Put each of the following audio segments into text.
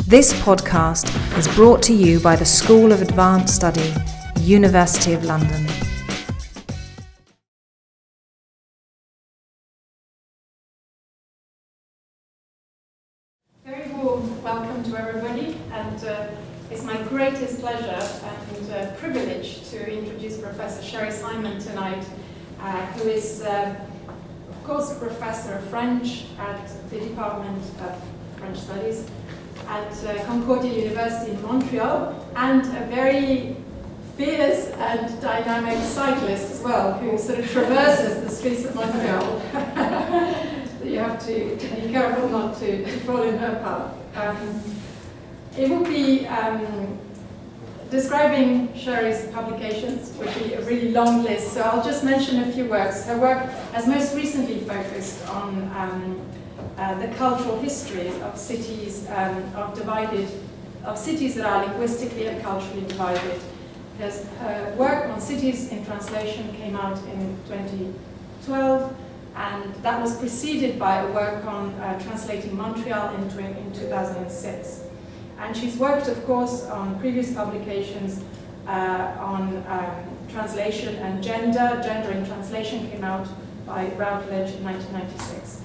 This podcast is brought to you by the School of Advanced Study, University of London. Very warm welcome to everybody, and it's my greatest pleasure and privilege to introduce Professor Sherry Simon tonight, who is, of course, a professor of French at the Department of French Studies at Concordia University in Montreal, and a very fierce and dynamic cyclist as well, who sort of traverses the streets of Montreal. You have to be careful not to fall in her path. It will be describing Sherry's publications, which would be a really long list, so I'll just mention a few works. Her work has most recently focused on the cultural histories of cities of cities that are linguistically and culturally divided. Her work on cities in translation came out in 2012, and that was preceded by a work on translating Montreal in 2006. And she's worked, of course, on previous publications on translation and gender. Gender in Translation came out by Routledge in 1996.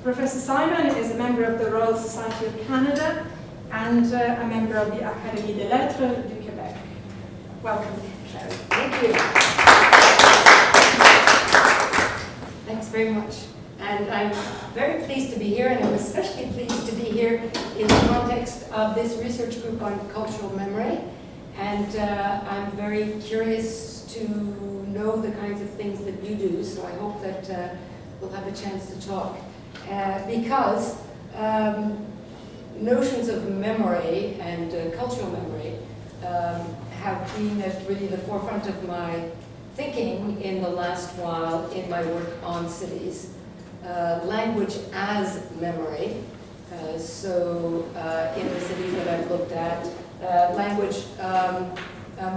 Professor Simon is a member of the Royal Society of Canada and a member of the Académie des Lettres du Québec. Welcome, Sherry. Thank you. Thanks very much. And I'm very pleased to be here, and I'm especially pleased to be here in the context of this research group on cultural memory. And I'm very curious to know the kinds of things that you do, so I hope that we'll have a chance to talk. Because notions of memory and cultural memory have been at really the forefront of my thinking in the last while in my work on cities. Language as memory. So in the cities that I've looked at, language,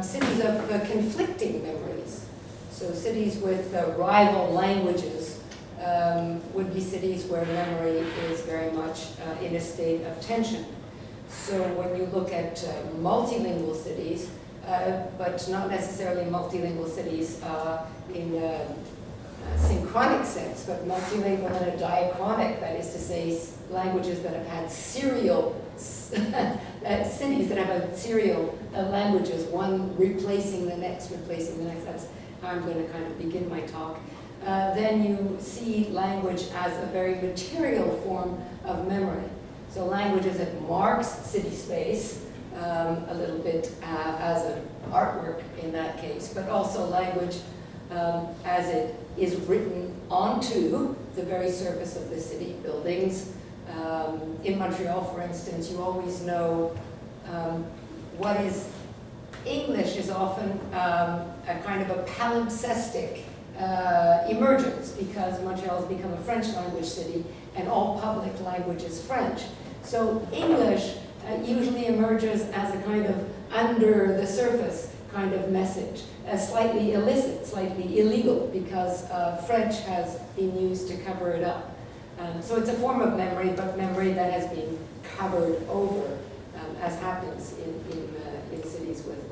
cities of conflicting memories. So cities with rival languages would be cities where memory is very much in a state of tension. So when you look at multilingual cities, but not necessarily multilingual cities in a synchronic sense, but multilingual in a diachronic, that is to say, languages that have had serial, cities that have had serial languages, one replacing the next, that's how I'm going to kind of begin my talk. Then you see language as a very material form of memory. So language as it marks city space, a little bit as an artwork in that case, but also language as it is written onto the very surface of the city, buildings. In Montreal, for instance, you always know what is English is often a kind of a palimpsestic emergence, because Montreal has become a French language city and all public language is French. So English usually emerges as a kind of under the surface kind of message, slightly illicit, slightly illegal, because French has been used to cover it up. So it's a form of memory, but memory that has been covered over, as happens in cities with,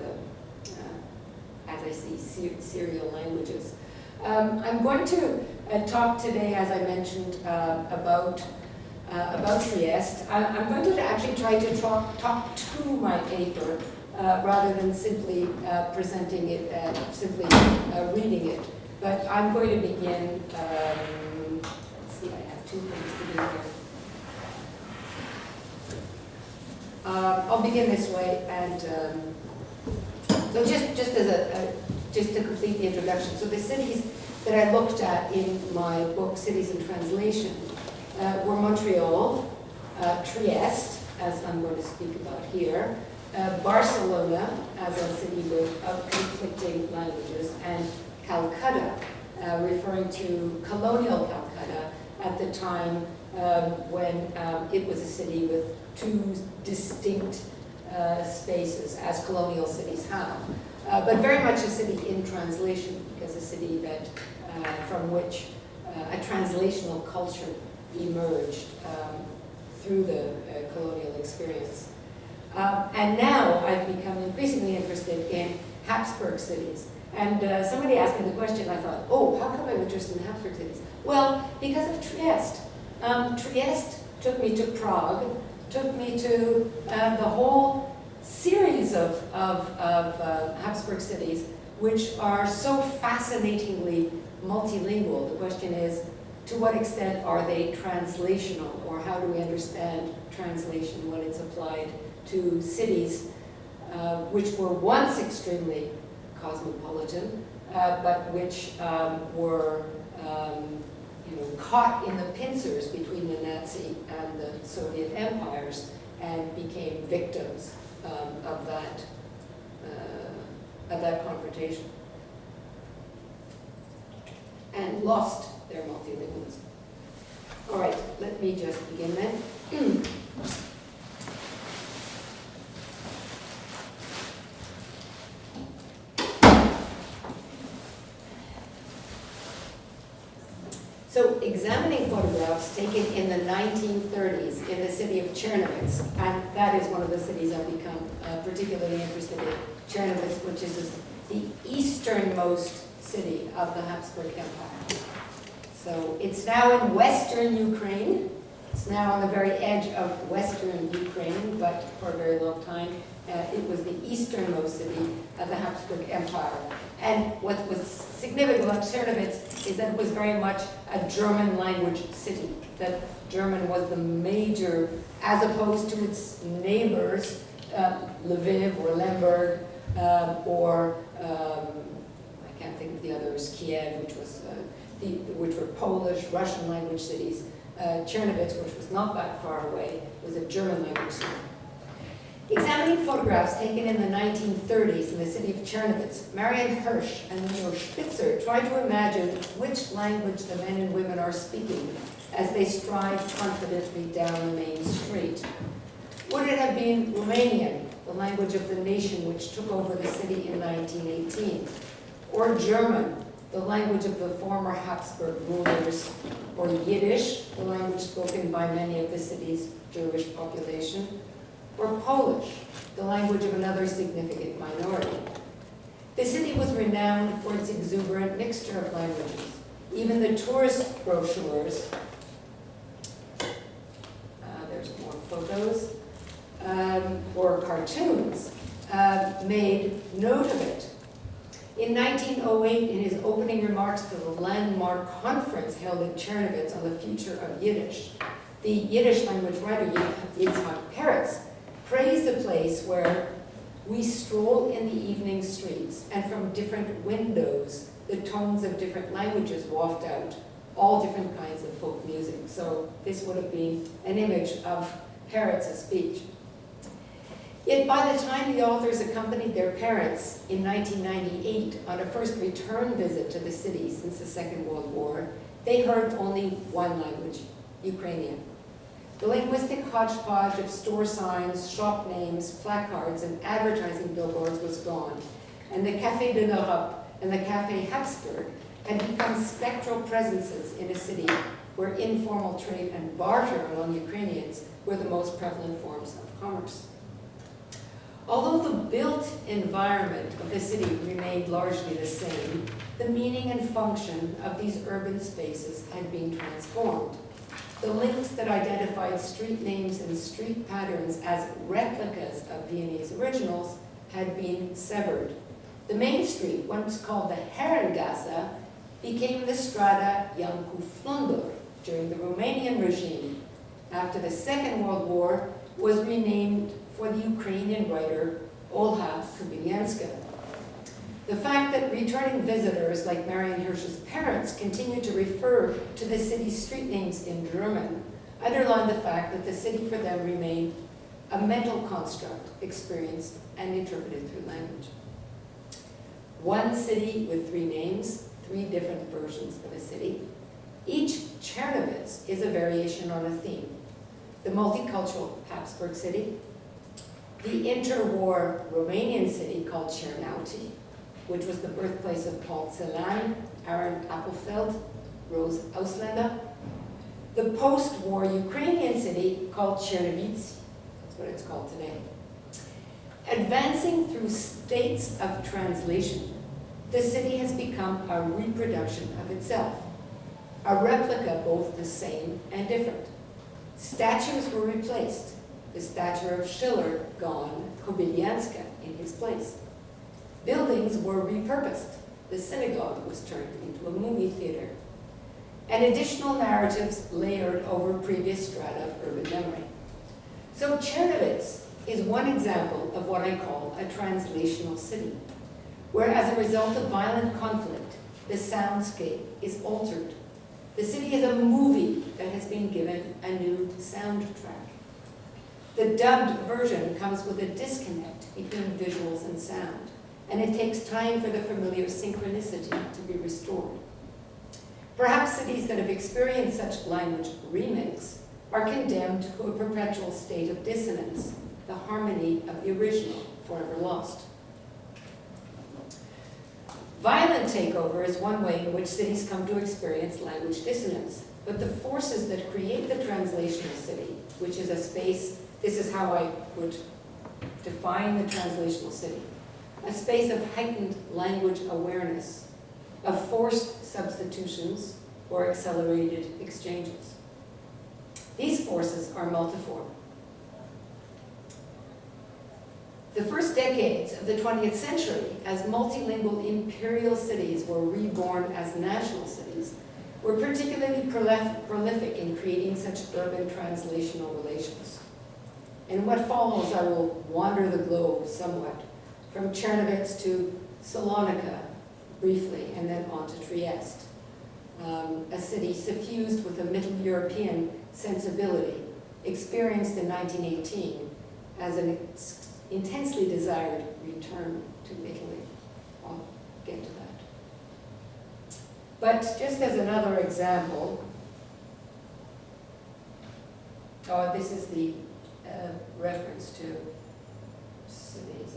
as I see, serial languages. I'm going to talk today, as I mentioned, about Trieste. I'm going to actually try to talk to my paper rather than simply presenting it, simply reading it. But I'm going to begin, let's see, I have two things to do here. I'll begin this way, and so just to complete the introduction. So the cities that I looked at in my book, Cities in Translation, were Montreal, Trieste, as I'm going to speak about here, Barcelona, as a city of conflicting languages, and Calcutta, referring to colonial Calcutta at the time when it was a city with two distinct spaces, as colonial cities have. But very much a city in translation, because a city that from which a translational culture emerged through the colonial experience. And now I've become increasingly interested in Habsburg cities. And somebody asked me the question, I thought, oh, how come I'm interested in Habsburg cities? Well, because of Trieste. Trieste took me to Prague, took me to the whole series of Habsburg cities, which are so fascinatingly multilingual. The question is, to what extent are they translational, or how do we understand translation when it's applied to cities which were once extremely cosmopolitan, but which were caught in the pincers between the Nazi and the Soviet empires and became victims of that confrontation and lost their multilingualism. All right, let me just begin then. So, examining photographs taken in the 1930s in the city of Chernovitz, and that is one of the cities I've become particularly interested in, Chernovitz, which is the easternmost city of the Habsburg Empire. So, it's now in western Ukraine. It's now on the very edge of western Ukraine, but for a very long time, it was the easternmost city of the Habsburg Empire. And what was significant about Chernovitz is that it was very much a German language city, that German was the major, as opposed to its neighbors, Lviv or Lemberg, or I can't think of the others, Kiev, which were Polish, Russian language cities. Chernovitz, which was not that far away, was a German language city. Examining photographs taken in the 1930s in the city of Chernovitz, Marian Hirsch and Leo Spitzer tried to imagine which language the men and women are speaking as they stride confidently down the main street. Would it have been Romanian, the language of the nation which took over the city in 1918, or German, the language of the former Habsburg rulers, or Yiddish, the language spoken by many of the city's Jewish population, or Polish, the language of another significant minority. The city was renowned for its exuberant mixture of languages. Even the tourist brochures, there's more photos, or cartoons, made note of it. In 1908, in his opening remarks to the landmark conference held in Chernovitz on the future of Yiddish, the Yiddish language writer Yitzhak Peretz praised the place where we stroll in the evening streets, and from different windows, the tones of different languages waft out, all different kinds of folk music. So this would have been an image of Peretz's speech. Yet by the time the authors accompanied their parents in 1998 on a first return visit to the city since the Second World War, they heard only one language, Ukrainian. The linguistic hodgepodge of store signs, shop names, placards, and advertising billboards was gone, and the Café de l'Europe and the Café Habsburg had become spectral presences in a city where informal trade and barter among Ukrainians were the most prevalent forms of commerce. Although the built environment of the city remained largely the same, the meaning and function of these urban spaces had been transformed. The links that identified street names and street patterns as replicas of Viennese originals had been severed. The main street, once called the Herrengasse, became the Strada Iancu Flondor during the Romanian regime. After the Second World War, was renamed for the Ukrainian writer Olha Kubilianska. The fact that returning visitors like Marian Hirsch's parents continued to refer to the city's street names in German underlined the fact that the city for them remained a mental construct experienced and interpreted through language. One city with three names, three different versions of a city. Each Chernovitz is a variation on a theme. The multicultural Habsburg city, the interwar Romanian city called Cernauti, which was the birthplace of Paul Celan, Aaron Appelfeld, Rose Ausländer, the post-war Ukrainian city called Chernovitz, that's what it's called today. Advancing through states of translation, the city has become a reproduction of itself, a replica both the same and different. Statues were replaced, the statue of Schiller gone, Kobylianska in his place. Buildings were repurposed, the synagogue was turned into a movie theater, and additional narratives layered over previous strata of urban memory. So Czernowitz is one example of what I call a translational city, where as a result of violent conflict, the soundscape is altered. The city is a movie that has been given a new soundtrack. The dubbed version comes with a disconnect between visuals and sound, and it takes time for the familiar synchronicity to be restored. Perhaps cities that have experienced such language remakes are condemned to a perpetual state of dissonance, the harmony of the original forever lost. Violent takeover is one way in which cities come to experience language dissonance, but the forces that create the translational city, which is a space, this is how I would define the translational city, a space of heightened language awareness, of forced substitutions or accelerated exchanges. These forces are multiform. The first decades of the 20th century, as multilingual imperial cities were reborn as national cities, were particularly prolific in creating such urban translational relations. In what follows, I will wander the globe somewhat, from Czernowitz to Salonika, briefly, and then on to Trieste, a city suffused with a Middle European sensibility, experienced in 1918 as an intensely desired return to Italy. I'll get to that. But just as another example, this is the reference to cities,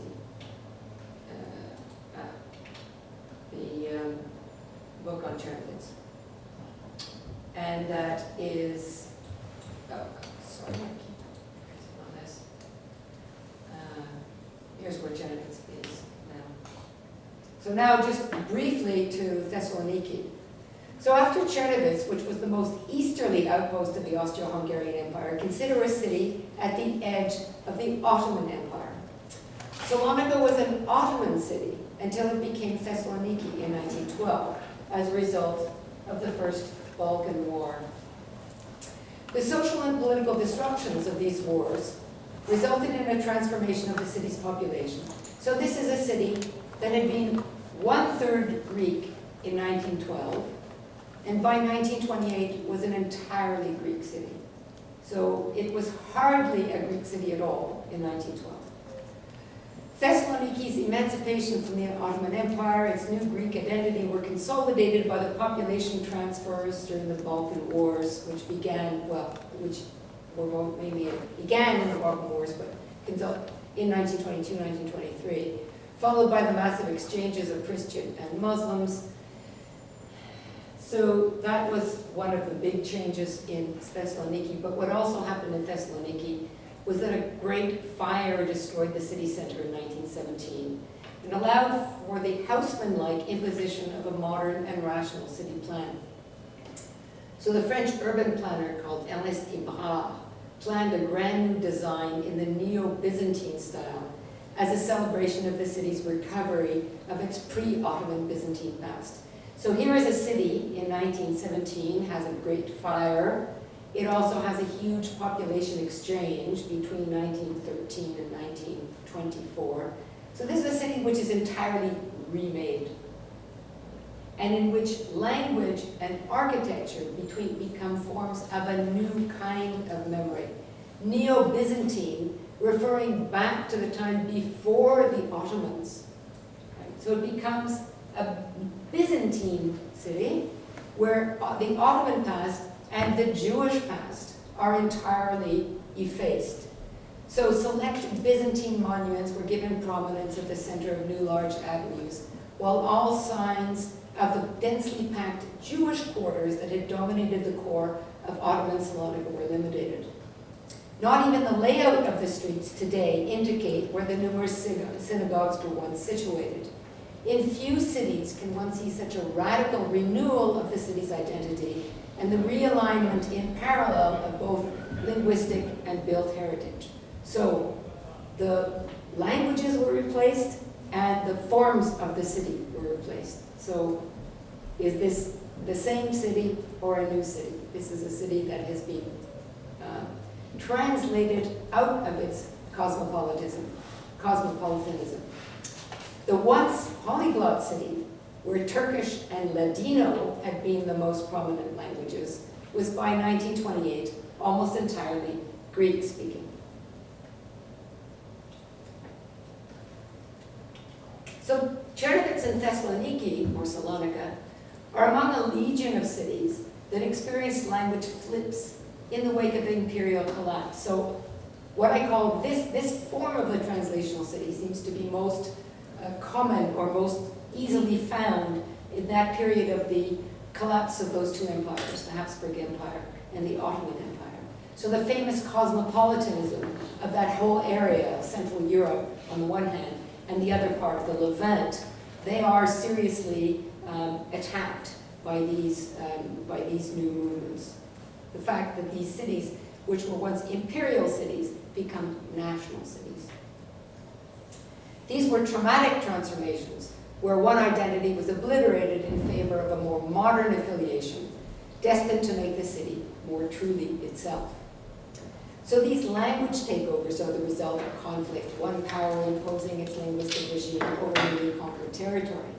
the book on Czernowitz. And that is, sorry, I keep on this. Here's where Czernowitz is now. So now just briefly to Thessaloniki. So after Czernowitz, which was the most easterly outpost of the Austro-Hungarian Empire, consider a city at the edge of the Ottoman Empire. Salonika was an Ottoman city until it became Thessaloniki in 1912 as a result of the First Balkan War. The social and political disruptions of these wars resulted in a transformation of the city's population. So this is a city that had been 1/3 Greek in 1912, and by 1928 was an entirely Greek city. So it was hardly a Greek city at all in 1912. Thessaloniki's emancipation from the Ottoman Empire, its new Greek identity, were consolidated by the population transfers during the Balkan Wars, which began, began in the Balkan Wars, but in 1922, 1923, followed by the massive exchanges of Christian and Muslims. So that was one of the big changes in Thessaloniki, but what also happened in Thessaloniki was that a great fire destroyed the city center in 1917 and allowed for the Haussmann-like imposition of a modern and rational city plan. So the French urban planner called Ernest Ibra planned a grand new design in the Neo-Byzantine style as a celebration of the city's recovery of its pre-Ottoman Byzantine past. So here is a city in 1917, has a great fire. It also has a huge population exchange between 1913 and 1924. So this is a city which is entirely remade, and in which language and architecture become forms of a new kind of memory. Neo-Byzantine, referring back to the time before the Ottomans. Right? So it becomes a Byzantine city where the Ottoman past and the Jewish past are entirely effaced. So select Byzantine monuments were given prominence at the center of new large avenues, while all signs of the densely packed Jewish quarters that had dominated the core of Ottoman Salonika were eliminated. Not even the layout of the streets today indicate where the numerous synagogues were once situated. In few cities can one see such a radical renewal of the city's identity and the realignment in parallel of both linguistic and built heritage. So the languages were replaced and the forms of the city were replaced. So is this the same city or a new city? This is a city that has been translated out of its cosmopolitanism. The once polyglot city, where Turkish and Ladino had been the most prominent languages, was by 1928 almost entirely Greek-speaking. So Czernowitz and Thessaloniki, or Salonika, are among a legion of cities that experienced language flips in the wake of the imperial collapse. So what I call this form of the translational city seems to be most common or most easily found in that period of the collapse of those two empires, the Habsburg Empire and the Ottoman Empire. So the famous cosmopolitanism of that whole area of Central Europe on the one hand, and the other part, the Levant, they are seriously attacked by these new movements. The fact that these cities, which were once imperial cities, become national cities. These were traumatic transformations where one identity was obliterated in favor of a more modern affiliation, destined to make the city more truly itself. So these language takeovers are the result of conflict, one power imposing its linguistic regime over newly conquered territory.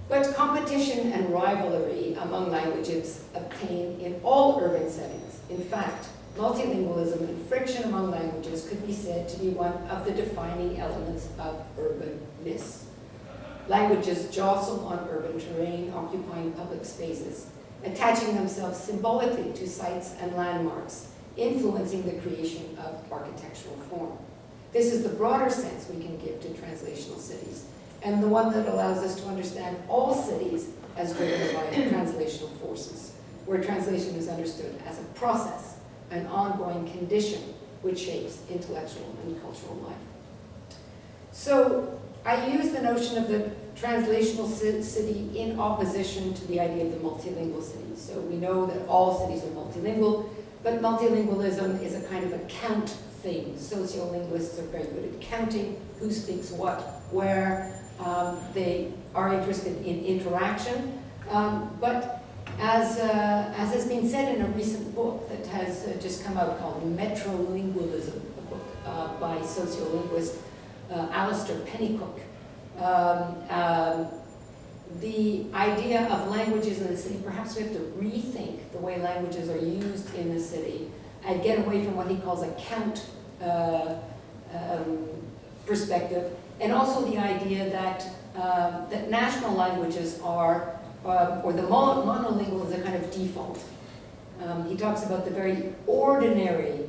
But competition and rivalry among languages obtain in all urban settings. In fact, multilingualism and friction among languages could be said to be one of the defining elements of urbanness. Languages jostle on urban terrain, occupying public spaces, attaching themselves symbolically to sites and landmarks, influencing the creation of architectural form. This is the broader sense we can give to translational cities, and the one that allows us to understand all cities as driven by translational forces, where translation is understood as a process, an ongoing condition which shapes intellectual and cultural life. So I use the notion of the translational city in opposition to the idea of the multilingual city. So we know that all cities are multilingual, but multilingualism is a kind of a count thing. Sociolinguists are very good at counting who speaks what, where. They are interested in interaction, but as has been said in a recent book that has just come out called Metrolingualism, a book by sociolinguist Alistair Pennycook, the idea of languages in the city, perhaps we have to rethink the way languages are used in the city and get away from what he calls a count perspective, and also the idea that that national languages are, or the monolingual is a kind of default. He talks about the very ordinary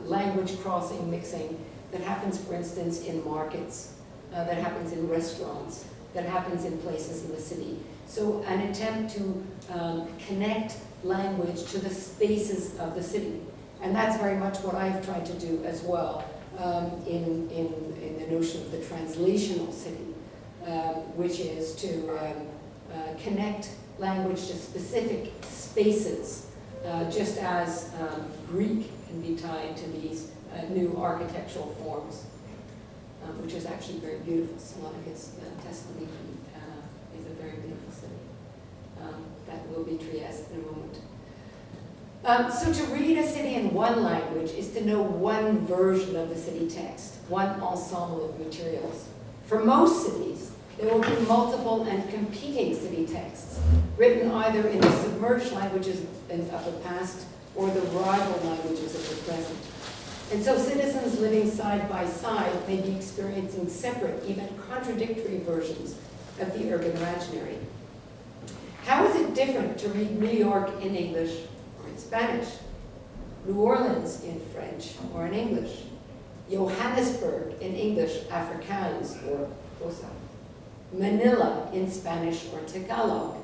language crossing, mixing that happens, for instance, in markets, that happens in restaurants, that happens in places in the city. So an attempt to connect language to the spaces of the city. And that's very much what I've tried to do as well in the notion of the translational city, which is to connect language to specific spaces, just as Greek can be tied to these new architectural forms, which is actually very beautiful. Salonika's Thessaloniki is a very beautiful city. That will be Trieste in a moment. So to read a city in one language is to know one version of the city text, one ensemble of materials. For most cities, there will be multiple and competing city texts, written either in the submerged languages of the past or the rival languages of the present. And so citizens living side by side may be experiencing separate, even contradictory versions of the urban imaginary. How is it different to read New York in English or in Spanish, New Orleans in French or in English, Johannesburg in English, Afrikaans or Xhosa, Manila in Spanish or Tagalog,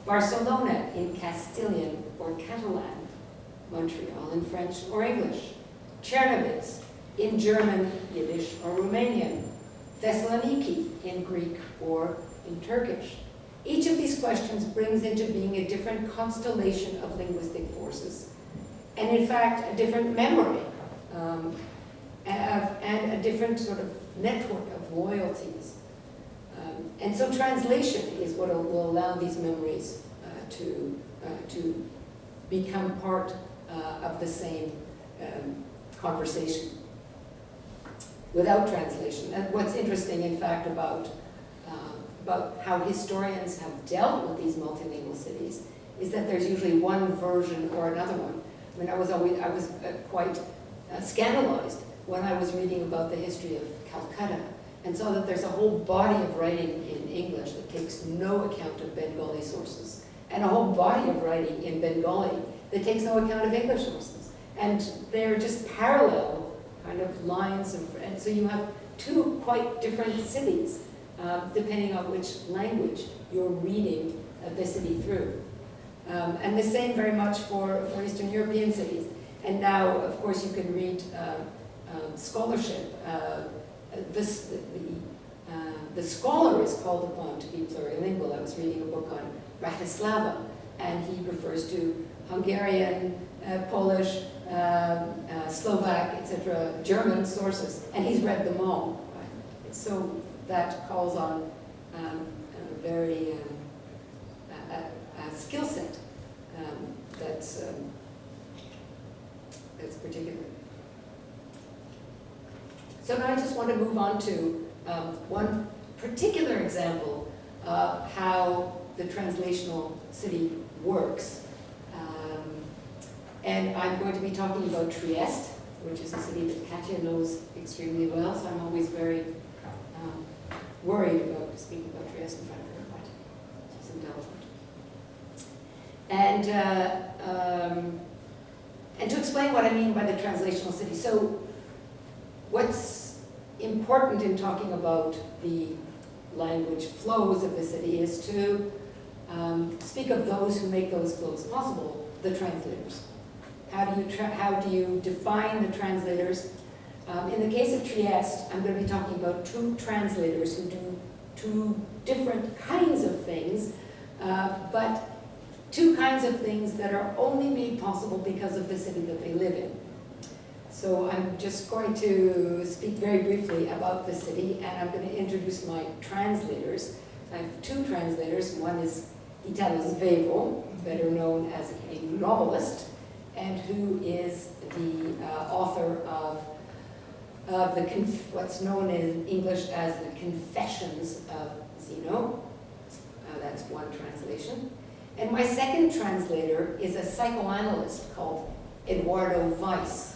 Barcelona in Castilian or Catalan, Montreal in French or English, Czernowitz in German, Yiddish, or Romanian, Thessaloniki in Greek or in Turkish. Each of these questions brings into being a different constellation of linguistic forces, and in fact, a different memory, and a different sort of network of loyalties. And so translation is what will allow these memories to become part of the same conversation. Without translation, and what's interesting, in fact, about how historians have dealt with these multilingual cities is that there's usually one version or another one. I mean, I was quite scandalized when I was reading about the history of Calcutta and saw that there's a whole body of writing in English that takes no account of Bengali sources, and a whole body of writing in Bengali that takes no account of English sources. And they're just parallel kind of lines, and so you have two quite different cities, depending on which language you're reading the city through. And the same very much for Eastern European cities. And now, of course, you can read scholarship. The scholar is called upon to be plurilingual. I was reading a book on Bratislava, and he refers to Hungarian, Polish, Slovak, etc., German sources, and he's read them all. Right? So that calls on a very skill set that's particular. So now I just want to move on to one particular example of how the translational city works. And I'm going to be talking about Trieste, which is a city that Katja knows extremely well, so I'm always very worried about speaking about Trieste in front of her, but she's indulgent. And to explain what I mean by the translational city. So what's important in talking about the language flows of the city is to speak of those who make those flows possible, the translators. How do you define the translators? In the case of Trieste, I'm going to be talking about two translators who do two different kinds of things, but two kinds of things that are only made possible because of the city that they live in. So I'm just going to speak very briefly about the city, and I'm going to introduce my translators. I have two translators. One is Italo Svevo, better known as a novelist, and who is the author of what's known in English as the Confessions of Zeno. That's one translation. And my second translator is a psychoanalyst called Eduardo Weiss,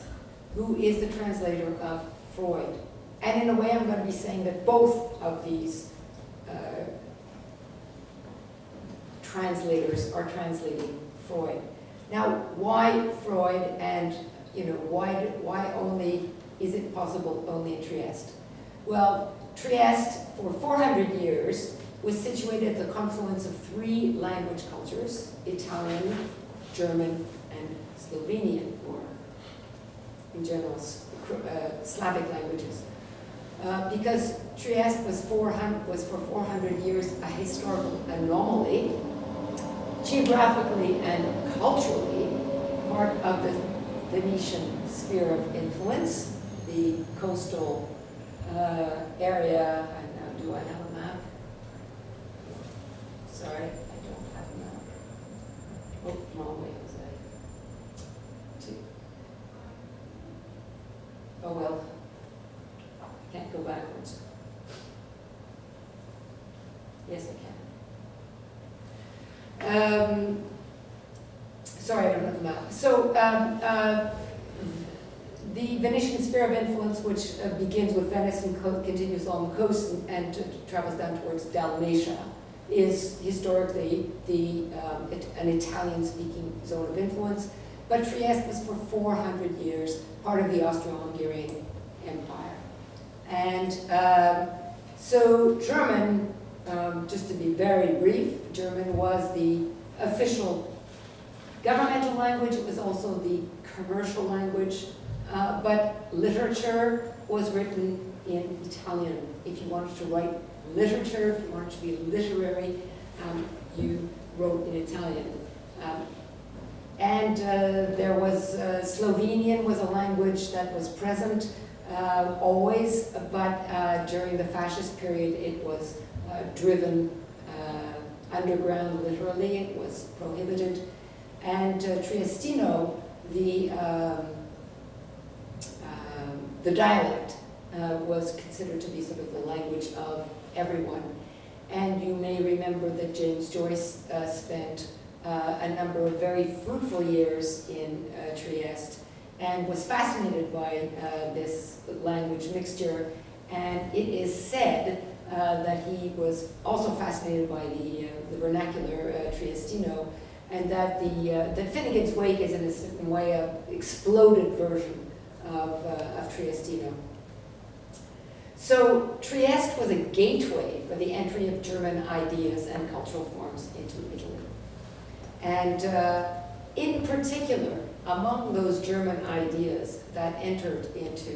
who is the translator of Freud. And in a way, I'm going to be saying that both of these translators are translating Freud. Now, why Freud, and why only is it possible only in Trieste? Well, Trieste, for 400 years, was situated at the confluence of three language cultures: Italian, German, and Slovenian, or in general, Slavic languages. Because Trieste was for 400 years a historical anomaly, geographically and culturally part of the Venetian sphere of influence, the coastal area. And now, do I have a map? Sorry, I don't have a map. Oh, wrong way, was I? Oh well, can't go backwards. Yes, I can. Sorry, I don't have the map. So the Venetian sphere of influence, which begins with Venice and continues along the coast and travels down towards Dalmatia, is historically an Italian-speaking zone of influence. But Trieste was for 400 years part of the Austro-Hungarian Empire. And so German, just to be very brief, German was the official governmental language. It was also the commercial language, but literature was written in Italian. If you wanted to write literature, if you wanted to be literary, you wrote in Italian. And there was, Slovenian was a language that was present always, but during the fascist period it was driven underground, literally. It was prohibited. And Triestino, the dialect, was considered to be sort of the language of everyone. And you may remember that James Joyce spent a number of very fruitful years in Trieste and was fascinated by this language mixture. And it is said that he was also fascinated by the vernacular Triestino, and that that Finnegan's Wake is in a certain way an exploded version of Triestino. So Trieste was a gateway for the entry of German ideas and cultural forms into Italy. And in particular, among those German ideas that entered into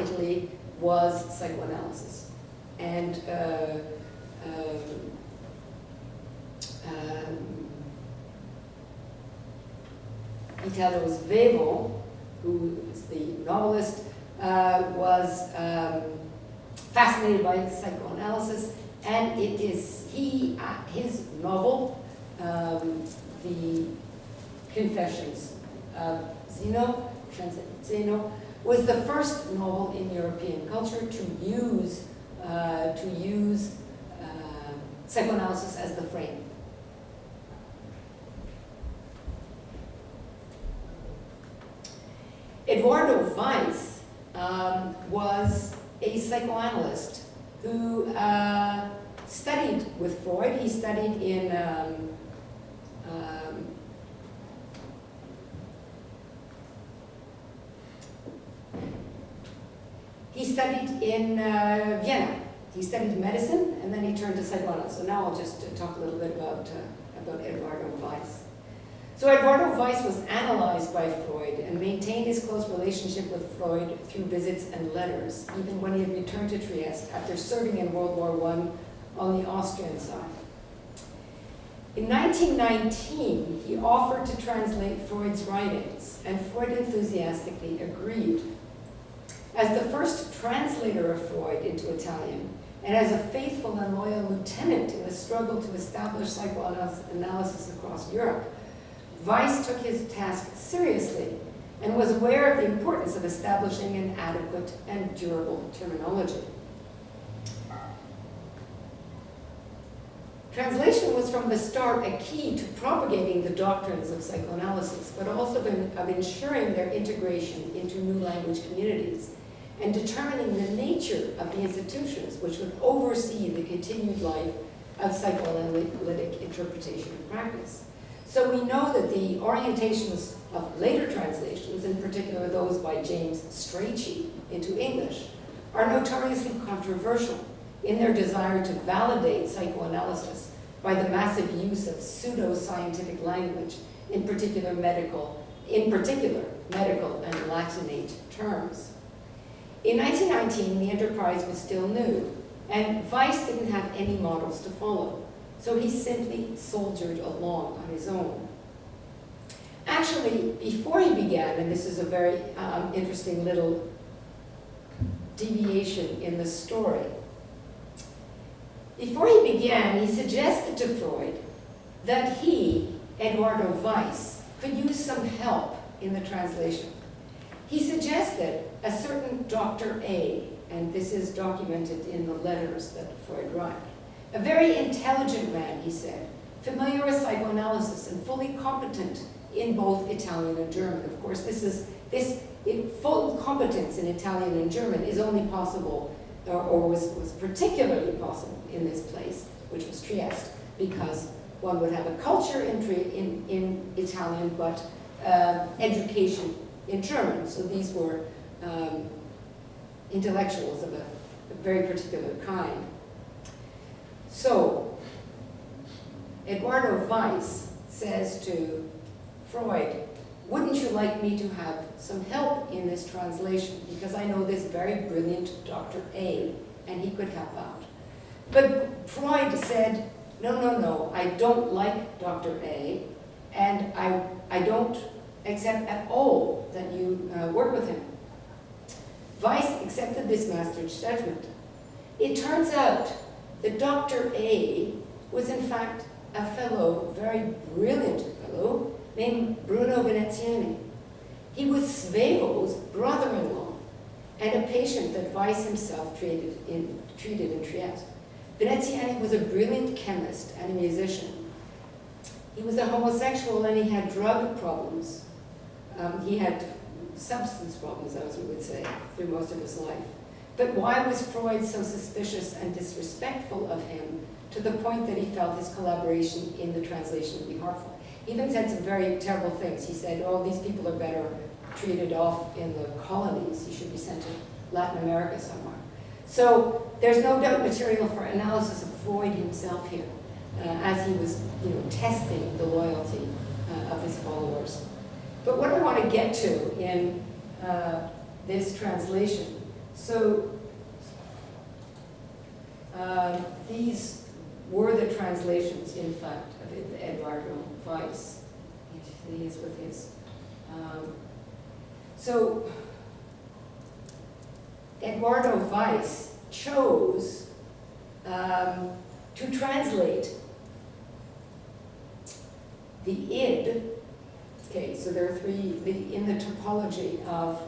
Italy was psychoanalysis. And Italo Svevo, who is the novelist, was fascinated by psychoanalysis, and it is his novel, The Confessions of Zeno, was the first novel in European culture to use psychoanalysis as the frame. Eduardo Weiss was a psychoanalyst who studied with Freud. He studied in Vienna. He studied medicine, and then he turned to psychoanalysis. So now I'll just talk a little bit about Eduardo Weiss. So Eduardo Weiss was analyzed by Freud and maintained his close relationship with Freud through visits and letters, even when he had returned to Trieste after serving in World War I on the Austrian side. In 1919, he offered to translate Freud's writings, and Freud enthusiastically agreed. As the first translator of Freud into Italian, and as a faithful and loyal lieutenant in the struggle to establish psychoanalysis across Europe, Weiss took his task seriously and was aware of the importance of establishing an adequate and durable terminology. Translation was from the start a key to propagating the doctrines of psychoanalysis, but also of ensuring their integration into new language communities and determining the nature of the institutions which would oversee the continued life of psychoanalytic interpretation and practice. So we know that the orientations of later translations, in particular those by James Strachey into English, are notoriously controversial in their desire to validate psychoanalysis by the massive use of pseudo-scientific language, in particular medical and Latinate terms. In 1919, the enterprise was still new, and Weiss didn't have any models to follow, so he simply soldiered along on his own. Actually, before he began, and this is a very interesting little deviation in the story, before he began, he suggested to Freud that he, Eduardo Weiss, could use some help in the translation. He suggested a certain Dr. A, and this is documented in the letters that Freud wrote. A very intelligent man, he said, familiar with psychoanalysis and fully competent in both Italian and German. Of course, full competence in Italian and German is only possible, or was particularly possible in this place, which was Trieste, because one would have a culture in Italian, but education in German. So these were intellectuals of a very particular kind. So Eduardo Weiss says to like me to have some help in this translation? Because I know this very brilliant Dr. A, and he could help out. But Freud said, no, no, no, I don't like Dr. A, and I don't accept at all that you work with him. Weiss accepted this master's judgment. It turns out that Dr. A was in fact a fellow, very brilliant fellow, named Bruno Veneziani. He was Svevo's brother-in-law and a patient that Weiss himself treated in Trieste. Veneziani was a brilliant chemist and a musician. He was a homosexual and he had drug problems. He had substance problems, as we would say, through most of his life. But why was Freud so suspicious and disrespectful of him to the point that he felt his collaboration in the translation would be harmful? He even said some very terrible things. He said, oh, these people are better treated off in the colonies. He should be sent to Latin America somewhere. So there's no doubt material for analysis of Freud himself here, as he was testing the loyalty of his followers. But what I want to get to in this translation, so these were the translations, in fact, of Eduardo Weiss. He is with his. So Eduardo Weiss chose to translate the id. Okay, so there are three in the topology of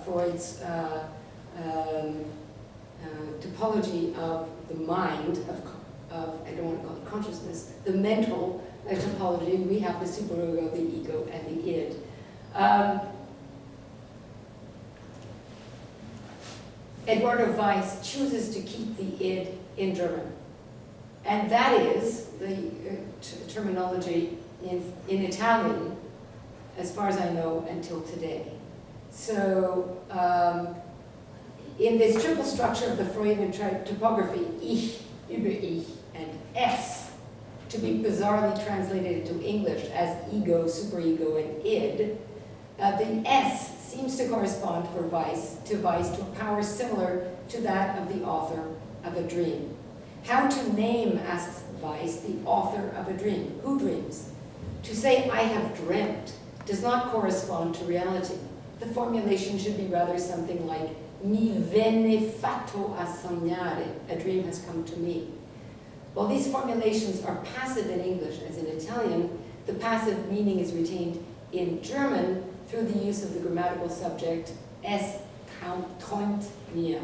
Freud's topology of the mind, of I don't want to call it consciousness, the mental topology. We have the superego, the ego, and the id. Eduardo Weiss chooses to keep the id in German. And that is the terminology in Italian, as far as I know, until today. So in this triple structure of the Freudian topography, Ich, über Ich, and Es, to be bizarrely translated into English as ego, superego, and id, the S seems to correspond for Weiss to a power similar to that of the author of a dream. How to name, asks Weiss, the author of a dream? Who dreams? To say, I have dreamt, does not correspond to reality. The formulation should be rather something like, mi venne fatto a sognare, a dream has come to me. While these formulations are passive in English as in Italian, the passive meaning is retained in German through the use of the grammatical subject, es träumt mir.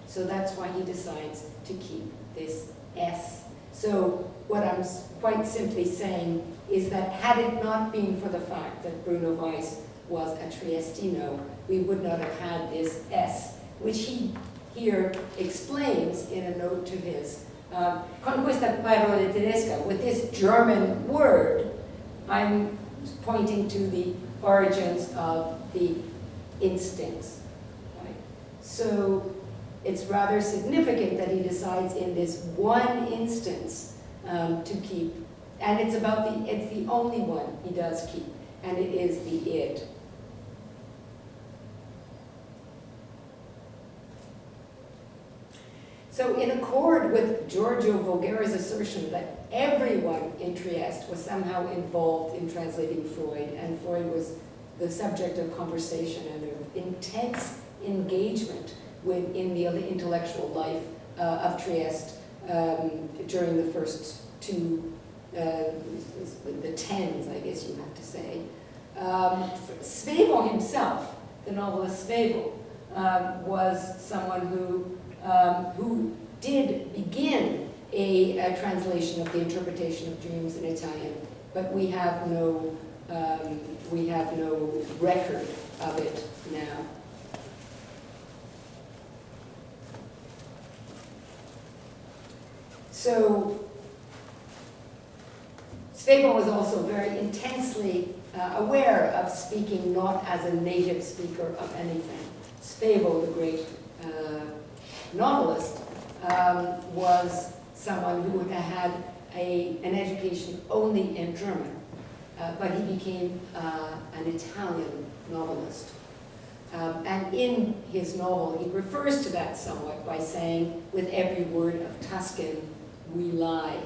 So that's why he decides to keep this S. So what I'm quite simply saying is that had it not been for the fact that Bruno Weiss was a Triestino, we would not have had this S, which he here explains in a note to his con questa parola tedesca, with this German word. I'm pointing to the origins of the instincts. Right? So it's rather significant that he decides in this one instance to keep, and it's the only one he does keep, and it is the id. So in accord with Giorgio Voghera's assertion that everyone in Trieste was somehow involved in translating Freud, and Freud was the subject of conversation and of intense engagement in the intellectual life of Trieste during the first two, the tens, I guess you have to say. Svevo himself, the novelist Svevo, was someone who did begin a translation of the interpretation of dreams in Italian, but we have no record of it now. So Svevo was also very intensely aware of speaking not as a native speaker of anything. Svevo, the great novelist, was someone who had an education only in German. but he became an Italian novelist. And in his novel, he refers to that somewhat by saying, with every word of Tuscan, we lie.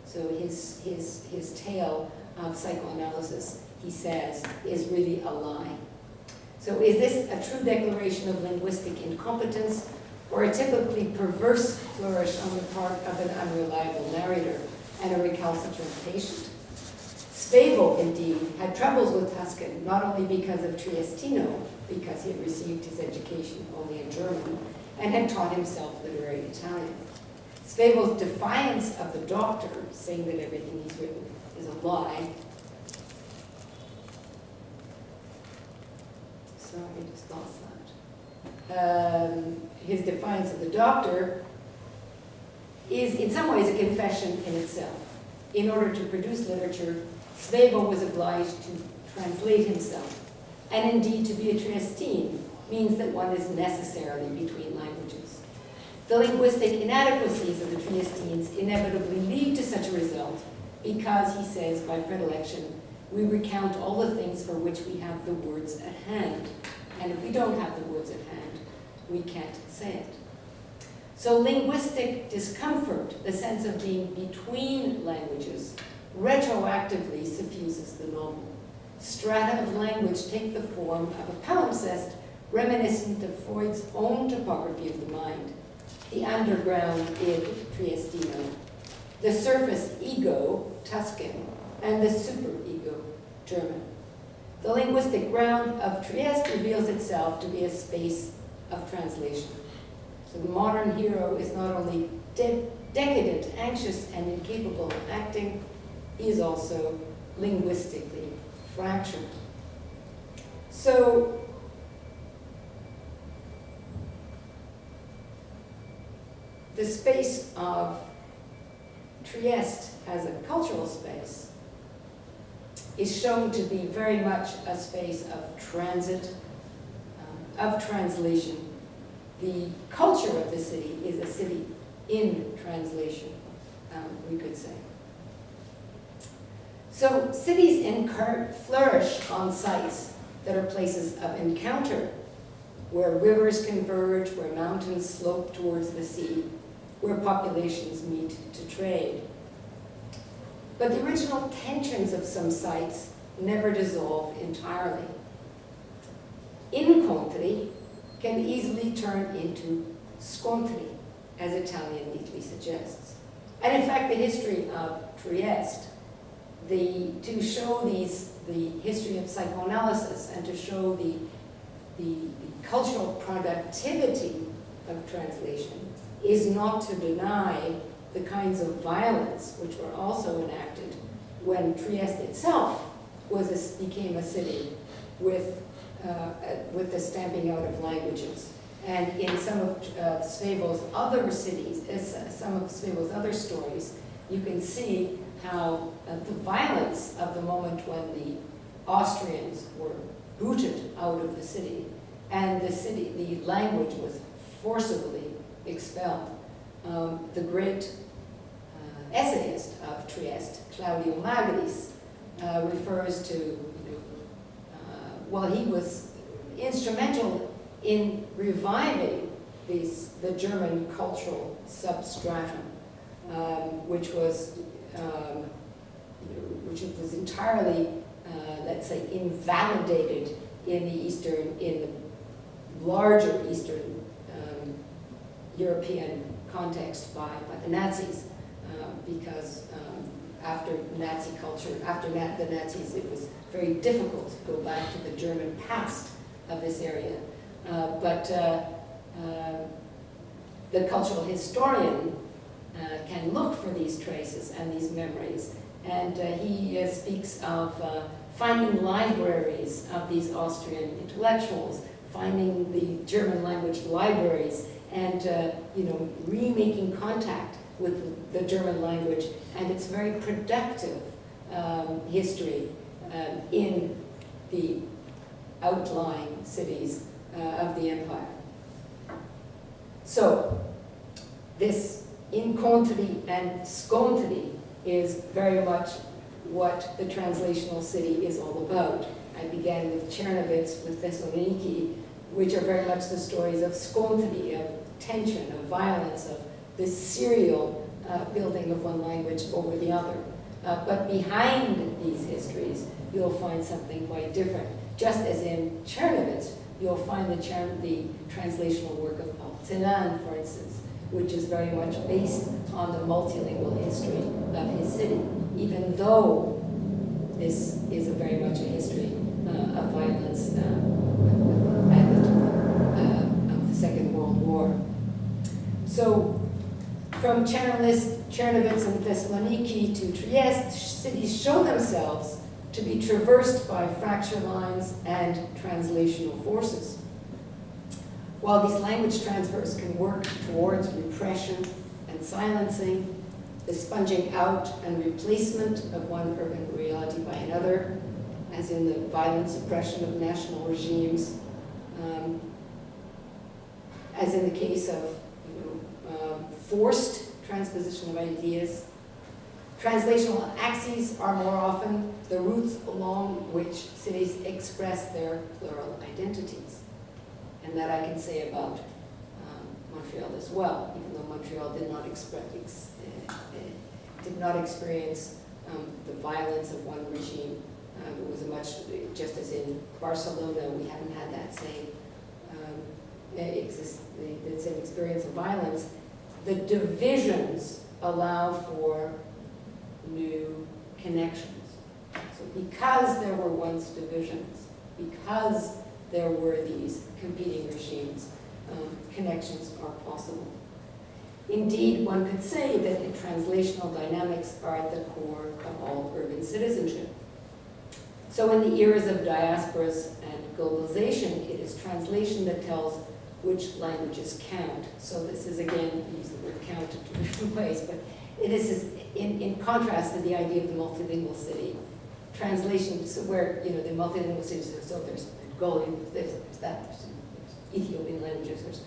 So his tale of psychoanalysis, he says, is really a lie. So is this a true declaration of linguistic incompetence, or a typically perverse flourish on the part of an unreliable narrator and a recalcitrant patient? Svevo, indeed, had troubles with Tuscan, not only because of Triestino, because he had received his education only in German, and had taught himself literary Italian. Svevo's defiance of the doctor, saying that everything he's written is a lie. Sorry, I just lost that. His defiance of the doctor is in some ways a confession in itself. In order to produce literature, Svevo was obliged to translate himself. And indeed, to be a Triestine means that one is necessarily between languages. The linguistic inadequacies of the Triestines inevitably lead to such a result because, he says, by predilection, we recount all the things for which we have the words at hand. And if we don't have the words at hand, we can't say it. So linguistic discomfort, the sense of being between languages, retroactively suffuses the novel. Strata of language take the form of a palimpsest reminiscent of Freud's own topography of the mind, the underground id, Triestino, the surface ego, Tuscan, and the superego, German. The linguistic ground of Trieste reveals itself to be a space of translation. So the modern hero is not only decadent, anxious, and incapable of acting, he is also linguistically fractured. So the space of Trieste as a cultural space is shown to be very much a space of transit, of translation. The culture of the city is a city in translation, we could say. So cities flourish on sites that are places of encounter, where rivers converge, where mountains slope towards the sea, where populations meet to trade. But the original tensions of some sites never dissolve entirely. Incontri can easily turn into scontri, as Italian neatly suggests. And in fact, the history of Trieste, to show the history of psychoanalysis and to show the cultural productivity of translation is not to deny the kinds of violence which were also enacted when Trieste itself became a city with the stamping out of languages. And in some of Svevo's other cities, some of Svevo's other stories, you can see how the violence of the moment when the Austrians were booted out of the city and the language was forcibly expelled. The great essayist of Trieste, Claudio Magris, refers to, while he was instrumental in reviving the German cultural substratum, which was entirely, let's say, invalidated in the larger Eastern European context by the Nazis, because after Nazi culture, after the Nazis, it was very difficult to go back to the German past of this area. But the cultural historian can look for these traces and these memories, and he speaks of finding libraries of these Austrian intellectuals, finding the German language libraries, and remaking contact with the German language and its very productive history in the outlying cities of the empire. So this incontri and scontri is very much what the translational city is all about. I began with Chernovitz, with Thessaloniki, which are very much the stories of skontri, of tension, of violence, of this serial building of one language over the other. But behind these histories, you'll find something quite different. Just as in Chernovitz, you'll find the translational work of Celan, for instance, which is very much based on the multilingual history of his city, even though this is very much a history of violence at of the Second World War. So from Chernovitz and Thessaloniki to Trieste, cities show themselves to be traversed by fracture lines and translational forces. While these language transfers can work towards repression and silencing, the sponging out and replacement of one urban reality by another, as in the violent suppression of national regimes, as in the case of forced transposition of ideas. Translational axes are more often the routes along which cities express their plural identities. And that I can say about Montreal as well, even though Montreal did not experience the violence of one regime. It was a much, just as in Barcelona, we haven't had that same the same experience of violence. The divisions allow for new connections. So because there were once divisions, because there were these competing regimes, connections are possible. Indeed, one could say that the translational dynamics are at the core of all urban citizenship. So in the eras of diasporas and globalization, it is translation that tells which languages count. So this is, again, we use the word count in two different ways, but this is in contrast to the idea of the multilingual city. Translation, so where, the multilingual cities, so there's Mongolian, there's that, there's Ethiopian languages,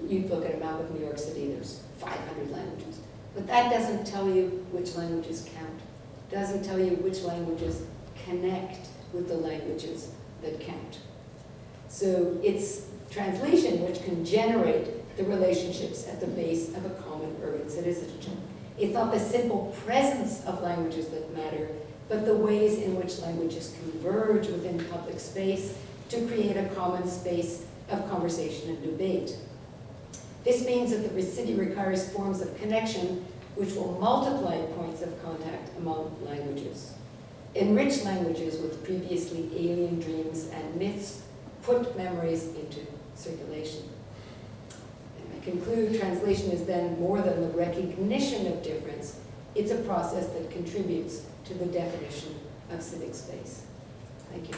you look at a map of New York City, there's 500 languages. But that doesn't tell you which languages count. It doesn't tell you which languages connect with the languages that count. So it's translation which can generate the relationships at the base of a common urban citizenship. It's not the simple presence of languages that matter, but the ways in which languages converge within public space to create a common space of conversation and debate. This means that the city requires forms of connection which will multiply points of contact among languages. Enrich languages with previously alien dreams and myths, put memories into circulation. And I conclude, translation is then more than the recognition of difference. It's a process that contributes to the definition of civic space. Thank you.